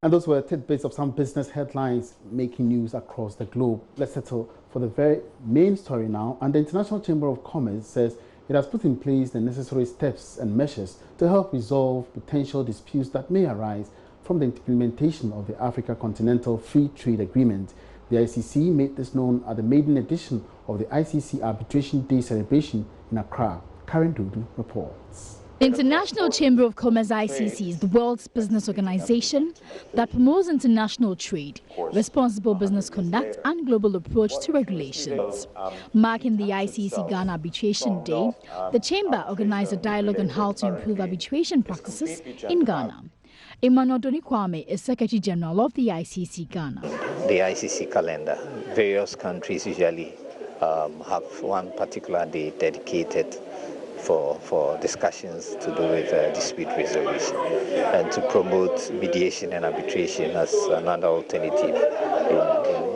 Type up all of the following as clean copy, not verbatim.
And those were tidbits of some business headlines making news across the globe. Let's settle for the very main story now. And the International Chamber of Commerce says it has put in place the necessary steps and measures to help resolve potential disputes that may arise from the implementation of the Africa Continental Free Trade Agreement. The ICC made this known at the maiden edition of the ICC Arbitration Day celebration in Accra. Karen Dudu reports. The International Chamber of Commerce (ICC) is the world's business organization that promotes international trade, responsible business conduct and global approach to regulations. Marking the ICC Ghana Arbitration Day, the Chamber organized a dialogue on how to improve arbitration practices in Ghana. Emmanuel Doni Kwame is Secretary General of the ICC Ghana. The ICC calendar, various countries usually have one particular day dedicated for discussions to do with dispute resolution and to promote mediation and arbitration as another alternative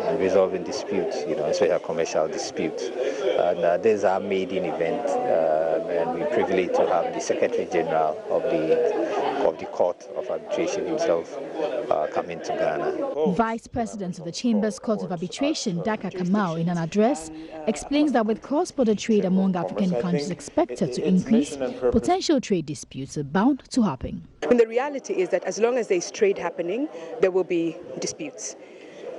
in resolving disputes, especially commercial disputes. And this is our maiden event, and we're privileged to have the Secretary General of the Court of Arbitration himself coming to Ghana. Vice President of the Chamber's Court of Arbitration, Daka Kamau, in an address, explains that with cross-border trade among African countries expected to increase, potential trade disputes are bound to happen. And the reality is that as long as there is trade happening, there will be disputes.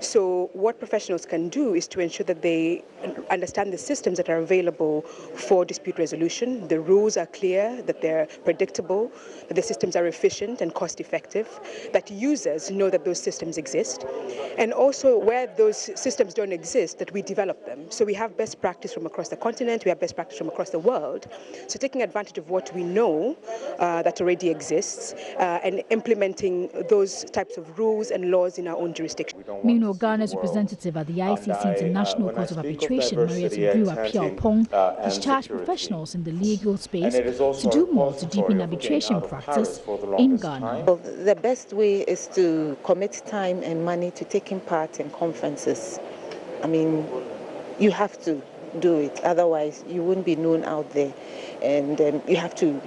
So what professionals can do is to ensure that they understand the systems that are available for dispute resolution. The rules are clear, that they're predictable, that the systems are efficient and cost effective, that users know that those systems exist, and also where those systems don't exist, that we develop them. So we have best practice from across the continent, we have best practice from across the world. So taking advantage of what we know that already exists and implementing those types of rules and laws in our own jurisdiction. Meanwhile, Ghana's representative at the ICC International Court of Arbitration, Mariette Piaupong, has charged professionals in the legal space to do more to deepen arbitration practice in Ghana. Well, the best way is to commit time and money to taking part in conferences. I mean, you have to do it, otherwise you wouldn't be known out there. And you have to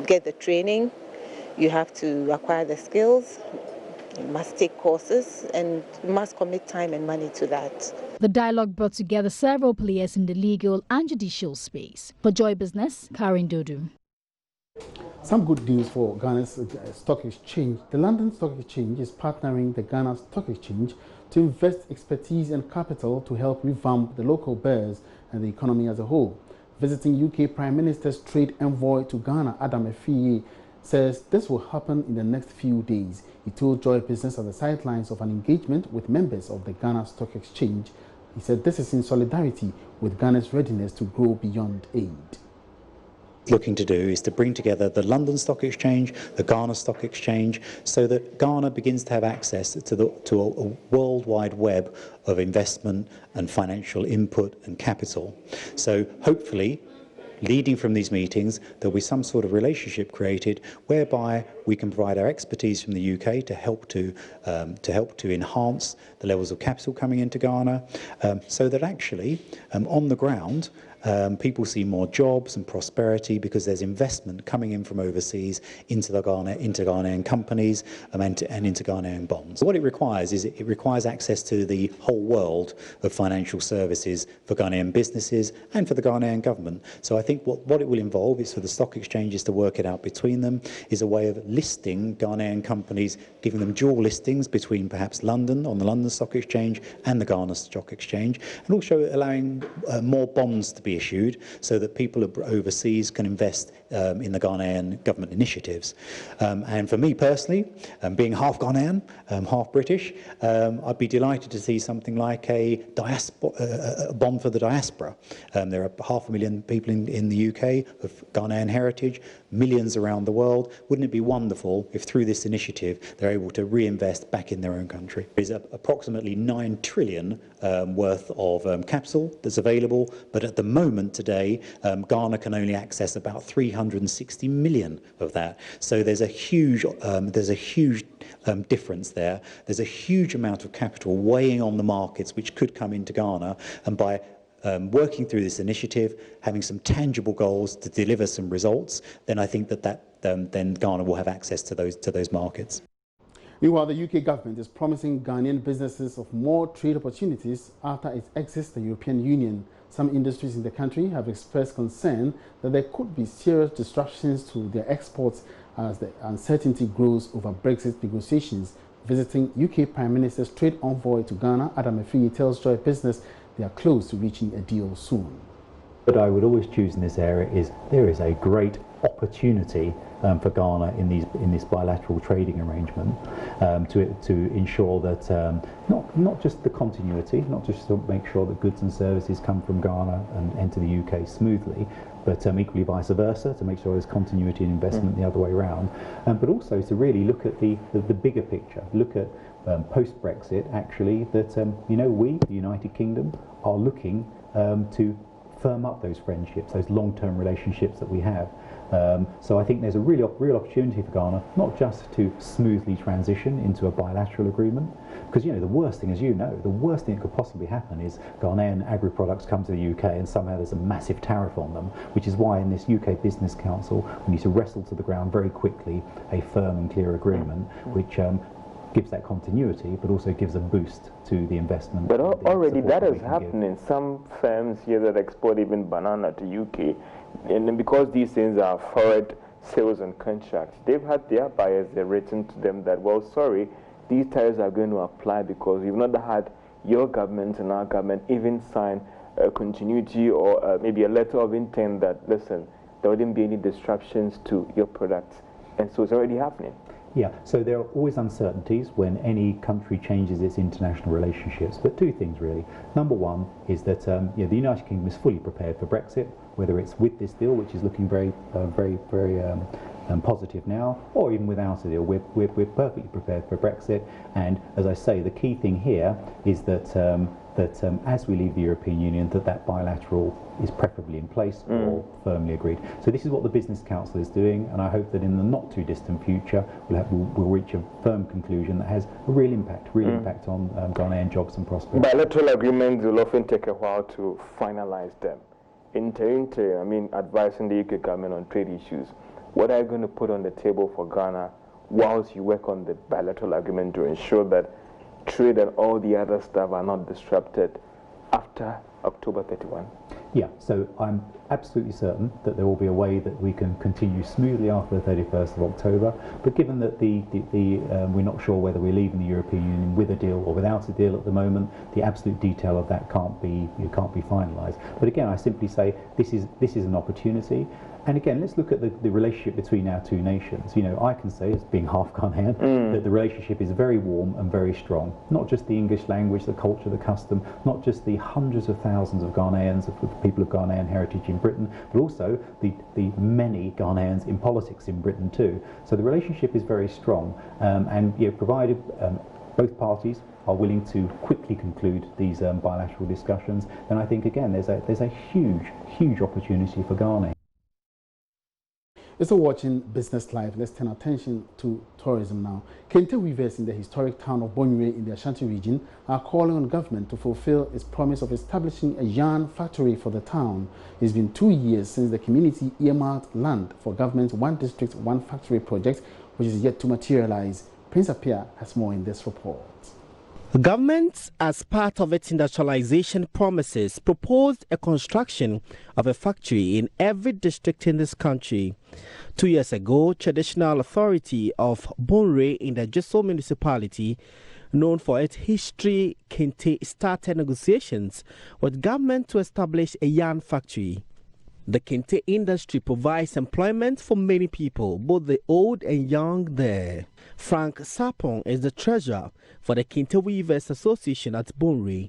get the training, you have to acquire the skills. You must take courses and you must commit time and money to that. The dialogue brought together several players in the legal and judicial space. For Joy Business, Karen Dodu. Some good news for Ghana's stock exchange. The London Stock Exchange is partnering the Ghana Stock Exchange to invest expertise and capital to help revamp the local bourse and the economy as a whole. Visiting UK Prime Minister's trade envoy to Ghana, Adam Efiye, says this will happen in the next few days. He told Joy Business at the sidelines of an engagement with members of the Ghana Stock Exchange. He said this is in solidarity with Ghana's readiness to grow beyond aid. Looking to do is to bring together the London Stock Exchange, the Ghana Stock Exchange, so that Ghana begins to have access to a worldwide web of investment and financial input and capital. So hopefully, leading from these meetings, there'll be some sort of relationship created whereby we can provide our expertise from the UK to help to enhance the levels of capital coming into Ghana, so that actually on the ground people see more jobs and prosperity because there's investment coming in from overseas into Ghanaian companies and into Ghanaian bonds. What it requires is it requires access to the whole world of financial services for Ghanaian businesses and for the Ghanaian government. So I think what it will involve is for the stock exchanges to work it out between them, is a way of listing Ghanaian companies, giving them dual listings between perhaps London on the London Stock Exchange and the Ghana Stock Exchange, and also allowing more bonds to be issued so that people overseas can invest in the Ghanaian government initiatives. And for me personally, being half Ghanaian, half British, I'd be delighted to see something like a bond for the diaspora. There are 500,000 people in the UK of Ghanaian heritage, millions around the world. Wouldn't it be wonderful if through this initiative they're able to reinvest back in their own country? There's approximately 9 trillion worth of capital that's available, but at the moment today Ghana can only access about 360 million of that. So there's a huge difference there. There's a huge amount of capital weighing on the markets which could come into Ghana, and by working through this initiative, having some tangible goals to deliver some results, then I think that then Ghana will have access to those markets. Meanwhile, the UK government is promising Ghanaian businesses of more trade opportunities after it exits the European Union. Some industries in the country have expressed concern that there could be serious disruptions to their exports as the uncertainty grows over Brexit negotiations. Visiting UK Prime Minister's trade envoy to Ghana, Adam Efiri, tells Joy Business they are close to reaching a deal soon. What I would always choose in this area is there is a great opportunity for Ghana in this bilateral trading arrangement to ensure that not just the continuity, not just to make sure that goods and services come from Ghana and enter the UK smoothly, but equally vice versa, to make sure there's continuity and investment the other way around, but also to really look at the bigger picture, look at post-Brexit actually that we, the United Kingdom, are looking to firm up those friendships, those long-term relationships that we have. So I think there's a real opportunity for Ghana, not just to smoothly transition into a bilateral agreement, because the worst thing, as you know, the worst thing that could possibly happen is Ghanaian agri-products come to the UK and somehow there's a massive tariff on them, which is why in this UK Business Council we need to wrestle to the ground very quickly a firm and clear agreement which gives that continuity, but also gives a boost to the investment. But already that is happening. Some firms here that export even banana to UK, and because these things are forward sales and contracts, they've had their buyers written to them that, well, sorry, these tariffs are going to apply because we've not had your government and our government even sign a continuity or maybe a letter of intent that, listen, there wouldn't be any disruptions to your products. And so it's already happening. Yeah, so there are always uncertainties when any country changes its international relationships, but two things really. Number one is that the United Kingdom is fully prepared for Brexit, whether it's with this deal, which is looking very positive now, or even without a deal. We're perfectly prepared for Brexit, and as I say, the key thing here is that as we leave the European Union, that bilateral is preferably in place or firmly agreed. So this is what the Business Council is doing, and I hope that in the not too distant future we'll reach a firm conclusion that has a real impact on Ghanaian jobs and prosperity. Bilateral agreements will often take a while to finalize them. Advising the UK government on trade issues. What are you going to put on the table for Ghana whilst you work on the bilateral agreement to ensure that trade and all the other stuff are not disrupted after October 31? Yeah, so I'm absolutely certain that there will be a way that we can continue smoothly after the 31st of October, but given that we're not sure whether we're leaving the European Union with a deal or without a deal at the moment, the absolute detail of that can't be finalised. But again, I simply say this is an opportunity. And again, let's look at the relationship between our two nations. I can say, as being half Ghanaian, that the relationship is very warm and very strong. Not just the English language, the culture, the custom, not just the hundreds of thousands of Ghanaians, of people of Ghanaian heritage in Britain, but also the many Ghanaians in politics in Britain too. So the relationship is very strong, and provided both parties are willing to quickly conclude these bilateral discussions, then I think again there's a huge opportunity for Ghana. You're still watching Business Live. Let's turn attention to tourism now. Kente weavers in the historic town of Bonue in the Ashanti region are calling on government to fulfill its promise of establishing a yarn factory for the town. It's been 2 years since the community earmarked land for government's One District, One Factory project, which is yet to materialize. Prince Apia has more in this report. The government, as part of its industrialization promises, proposed a construction of a factory in every district in this country. 2 years ago, traditional authority of Bonue in the Jeso municipality, known for its history, Kente, started negotiations with government to establish a yarn factory. The Kente industry provides employment for many people, both the old and young there. Frank Sapong is the treasurer for the Kente Weavers Association at Bonue.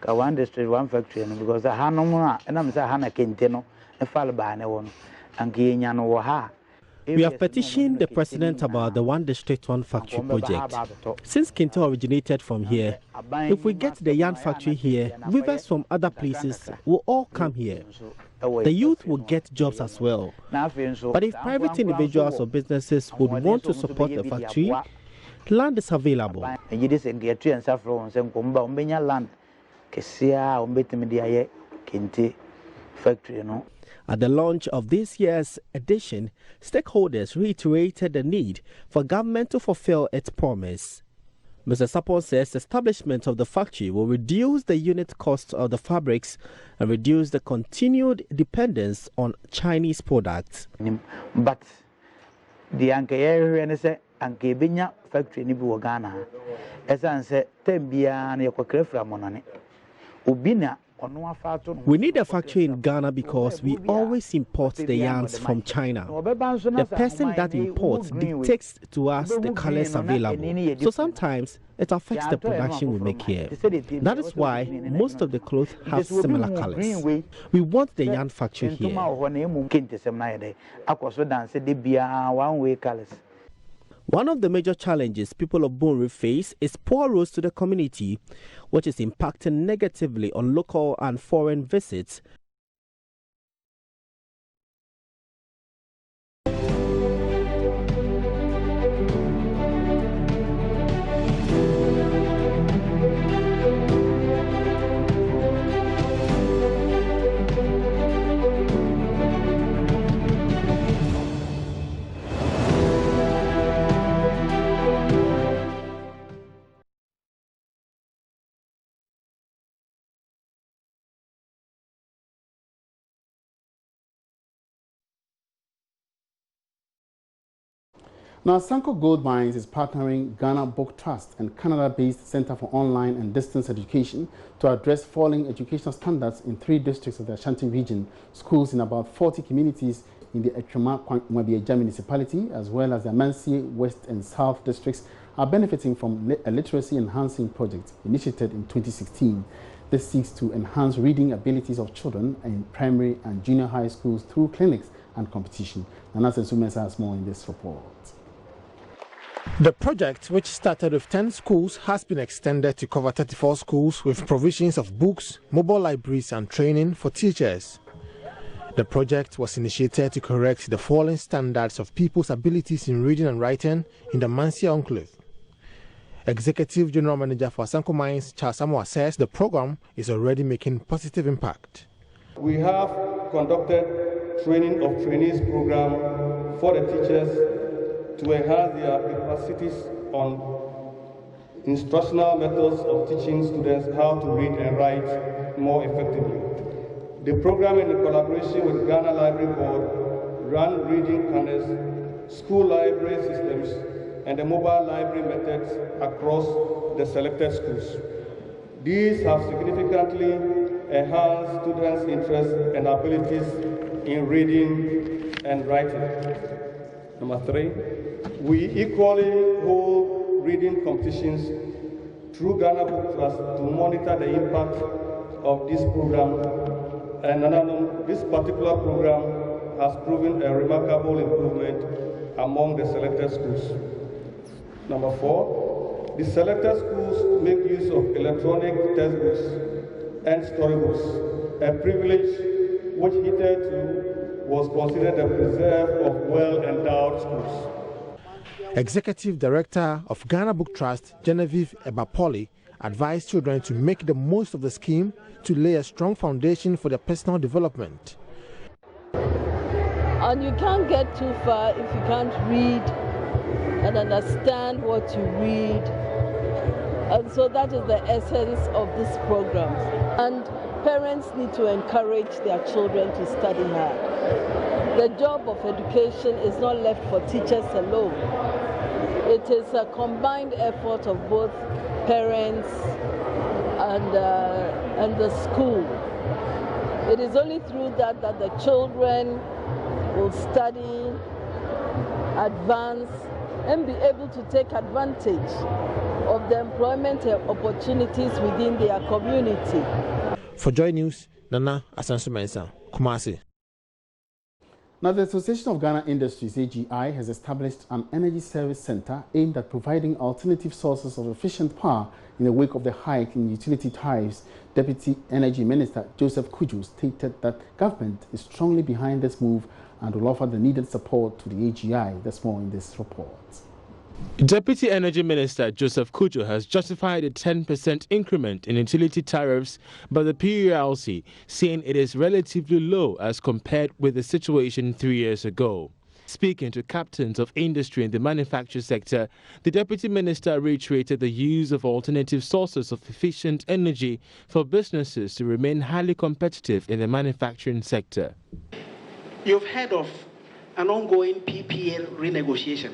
One district, one factory, because the Hanoma and I'm Hana Kenteno, and Falbane, and Guinan. We have petitioned the president about the One District, One Factory project. Since Kente originated from here, if we get the yarn factory here, weavers from other places will all come here. The youth will get jobs as well. But if private individuals or businesses would want to support the factory, land is available. And you just get and saffron and Kumba land, Kessia, Kente factory, At the launch of this year's edition, stakeholders reiterated the need for government to fulfill its promise. Mr. Sapon says the establishment of the factory will reduce the unit cost of the fabrics and reduce the continued dependence on Chinese products. But the Anke factory ni bi Ghana as I said tembia na yekokrefra monane obina. We need a factory in Ghana because we always import the yarns from China. The person that imports dictates to us the colors available. So sometimes it affects the production we make here. That is why most of the clothes have similar colors. We want the yarn factory here. One of the major challenges people of Bonre face is poor roads to the community, which is impacting negatively on local and foreign visits. Now, Sanko Gold Mines is partnering Ghana Book Trust and Canada-based Center for Online and Distance Education to address falling educational standards in 3 districts of the Ashanti region. Schools in about 40 communities in the Etrema-Kwabieja municipality, as well as the Amansie West and South districts, are benefiting from a literacy enhancing project initiated in 2016. This seeks to enhance reading abilities of children in primary and junior high schools through clinics and competition. Nana Sensumesa has more in this report. The project, which started with 10 schools, has been extended to cover 34 schools with provisions of books, mobile libraries and training for teachers. The project was initiated to correct the falling standards of people's abilities in reading and writing in the Mansia Enclave. Executive General Manager for Sanko Mines, Charles Samoa, says the program is already making positive impact. We have conducted training of trainees program for the teachers to enhance their capacities on instructional methods of teaching students how to read and write more effectively. The program, in collaboration with Ghana Library Board, ran reading corners, school library systems, and the mobile library methods across the selected schools. These have significantly enhanced students' interests and abilities in reading and writing. Number 3, we equally hold reading competitions through Ghana Book Trust to monitor the impact of this program. And this particular program has proven a remarkable improvement among the selected schools. Number 4, the selected schools make use of electronic textbooks and storybooks, a privilege which hitherto was considered a preserve of well-endowed schools. Executive Director of Ghana Book Trust, Genevieve Ebapoli, advised children to make the most of the scheme to lay a strong foundation for their personal development. And you can't get too far if you can't read and understand what you read. And so that is the essence of this program. And parents need to encourage their children to study hard. The job of education is not left for teachers alone. It is a combined effort of both parents and the school. It is only through that that the children will study, advance, and be able to take advantage of the employment opportunities within their community. For JoyNews, Nana Asansumensa, Kumasi. Now, the Association of Ghana Industries, AGI, has established an energy service center aimed at providing alternative sources of efficient power in the wake of the hike in utility tariffs. Deputy Energy Minister Joseph Kuju stated that government is strongly behind this move and will offer the needed support to the AGI. There's more in this report. Deputy Energy Minister Joseph Kujo has justified a 10% increment in utility tariffs by the PULC, saying it is relatively low as compared with the situation 3 years ago. Speaking to captains of industry in the manufacturing sector, the Deputy Minister reiterated the use of alternative sources of efficient energy for businesses to remain highly competitive in the manufacturing sector. You've heard of an ongoing PPA renegotiation.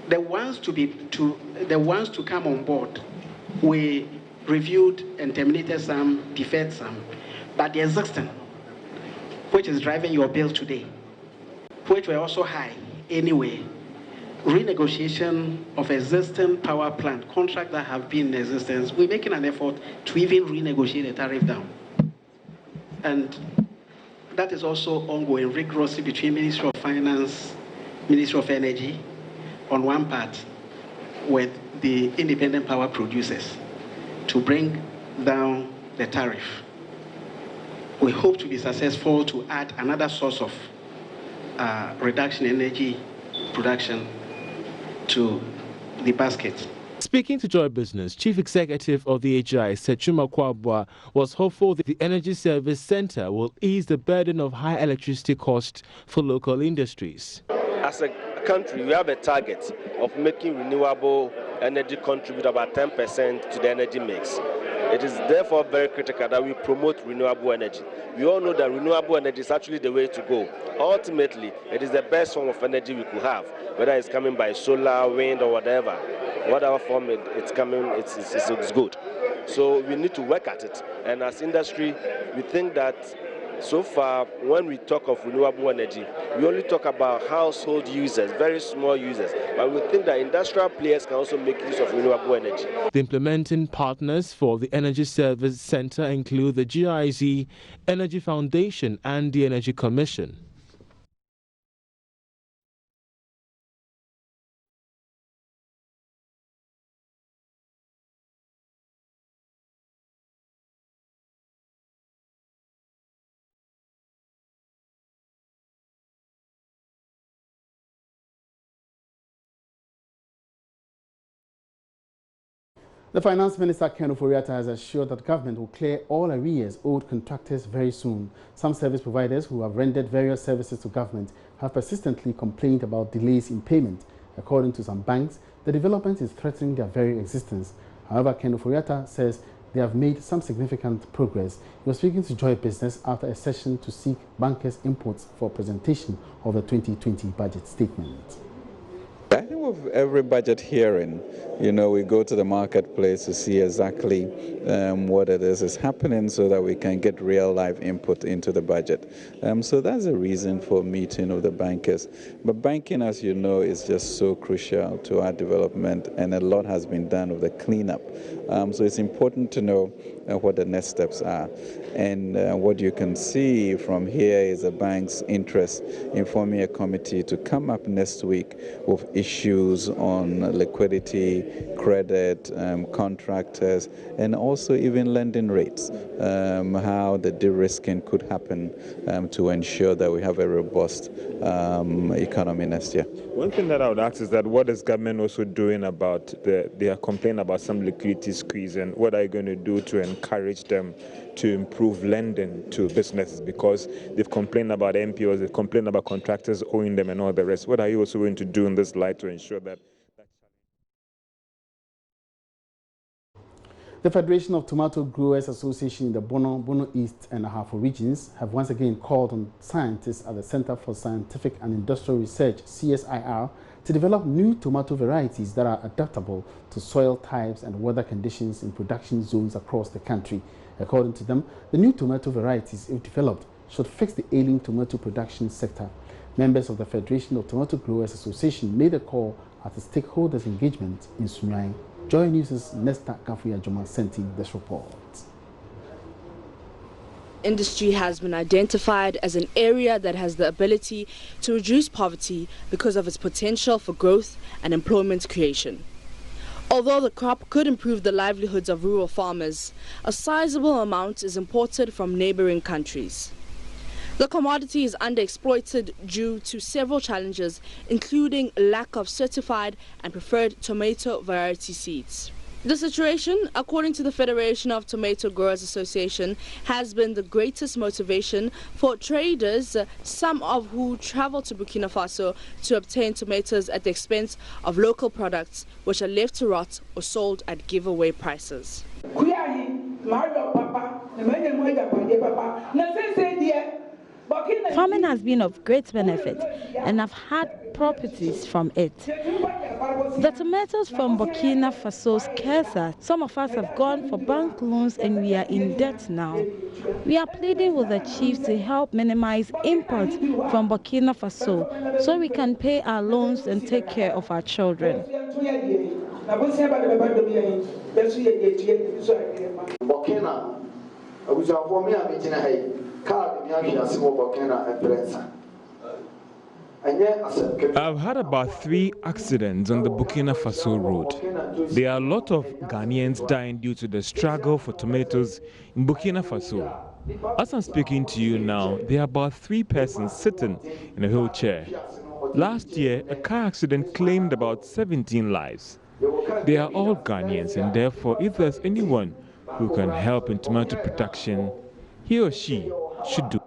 The ones to come on board, we reviewed and terminated some, deferred some, but the existing, which is driving your bill today, which were also high anyway, renegotiation of existing power plant contracts that have been in existence, we're making an effort to even renegotiate the tariff down. And that is also ongoing rigorously between Ministry of Finance, Ministry of Energy, on one part, with the independent power producers to bring down the tariff. We hope to be successful to add another source of reduction in energy production to the basket. Speaking to Joy Business, Chief Executive of the AGI, Sechuma Kwabwa, was hopeful that the Energy Service Centre will ease the burden of high electricity costs for local industries. As a country, we have a target of making renewable energy contribute about 10% to the energy mix. It is therefore very critical that we promote renewable energy. We all know that renewable energy is actually the way to go. Ultimately, it is the best form of energy we could have, whether it's coming by solar, wind, or whatever form it's coming, it's good. So we need to work at it. And as industry, we think that so far, when we talk of renewable energy, we only talk about household users, very small users. But we think that industrial players can also make use of renewable energy. The implementing partners for the Energy Service Centre include the GIZ, Energy Foundation and the Energy Commission. The Finance Minister, Ken Ofori-Atta, has assured that government will clear all arrears owed contractors very soon. Some service providers who have rendered various services to government have persistently complained about delays in payment. According to some banks, the development is threatening their very existence. However, Ken Ofori-Atta says they have made some significant progress. He was speaking to Joy Business after a session to seek bankers' inputs for presentation of the 2020 budget statement. I think with every budget hearing, we go to the marketplace to see exactly what it is happening so that we can get real life input into the budget. So that's a reason for meeting with the bankers. But banking, as you know, is just so crucial to our development, and a lot has been done with the cleanup. So it's important to know what the next steps are. And what you can see from here is the bank's interest in forming a committee to come up next week with issues on liquidity, credit, contractors, and also even lending rates, how the de-risking could happen to ensure that we have a robust economy next year. One thing that I would ask is that what is government also doing about their complaint about some liquidity squeeze, and what are you going to do to encourage them to improve lending to businesses, because they've complained about NPOs, they've complained about contractors owing them and all the rest. What are you also going to do in this light to ensure that? The Federation of Tomato Growers Association in the Bono East and Ahafo regions have once again called on scientists at the Center for Scientific and Industrial Research, CSIR, to develop new tomato varieties that are adaptable to soil types and weather conditions in production zones across the country. According to them, the new tomato varieties, if developed, should fix the ailing tomato production sector. Members of the Federation of Tomato Growers Association made a call at a stakeholders' engagement in Sunyai. JoyNews' Nesta Kafuya Joma sent in this report. Industry has been identified as an area that has the ability to reduce poverty because of its potential for growth and employment creation. Although the crop could improve the livelihoods of rural farmers, a sizable amount is imported from neighboring countries. The commodity is underexploited due to several challenges, including lack of certified and preferred tomato variety seeds. The situation, according to the Federation of Tomato Growers Association, has been the greatest motivation for traders, some of who travel to Burkina Faso to obtain tomatoes at the expense of local products, which are left to rot or sold at giveaway prices. Farming has been of great benefit, and I've had properties from it. The tomatoes from Burkina Faso scarce us. Some of us have gone for bank loans and we are in debt now. We are pleading with the chiefs to help minimize imports from Burkina Faso so we can pay our loans and take care of our children. I've had about 3 accidents on the Burkina Faso road. There are a lot of Ghanaians dying due to the struggle for tomatoes in Burkina Faso. As I'm speaking to you now, there are about 3 persons sitting in a wheelchair. Last year, a car accident claimed about 17 lives. They are all Ghanaians, and therefore, if there's anyone who can help in tomato production, he or she should do.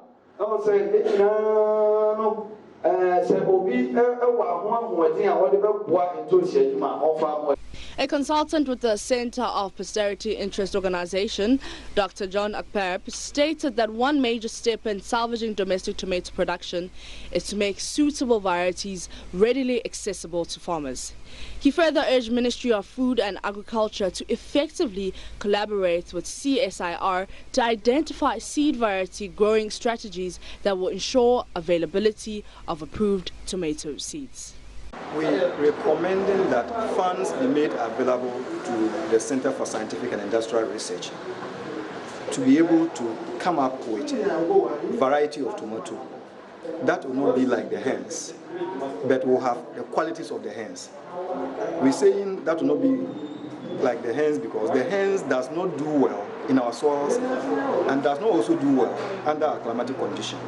A consultant with the Center of Posterity Interest Organization, Dr. John Akperp, stated that one major step in salvaging domestic tomato production is to make suitable varieties readily accessible to farmers. He further urged Ministry of Food and Agriculture to effectively collaborate with CSIR to identify seed variety growing strategies that will ensure availability of approved tomato seeds. We are recommending that funds be made available to the Center for Scientific and Industrial Research to be able to come up with a variety of tomato that will not be like the hens, but will have the qualities of the hens. We're saying that will not be like the hens because the hens does not do well in our soils and does not also do well under our climatic condition.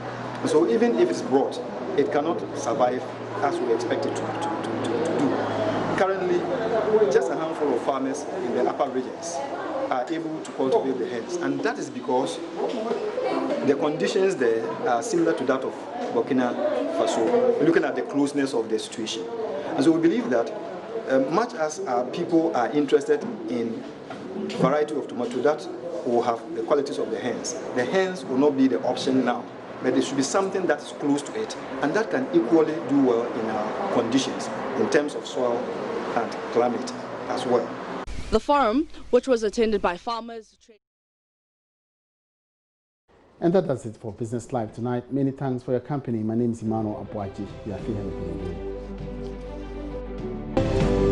So even if it's brought, it cannot survive as we expect it to do. Currently, just a handful of farmers in the upper regions are able to cultivate the hens, and that is because the conditions there are similar to that of Burkina Faso, looking at the closeness of the situation. And so we believe that much as our people are interested in variety of tomato that will have the qualities of the hens will not be the option now. But there should be something that is close to it, and that can equally do well in our conditions in terms of soil and climate as well. The forum, which was attended by farmers... And that does it for Business Live tonight. Many thanks for your company. My name is Emmanuel Abuaji.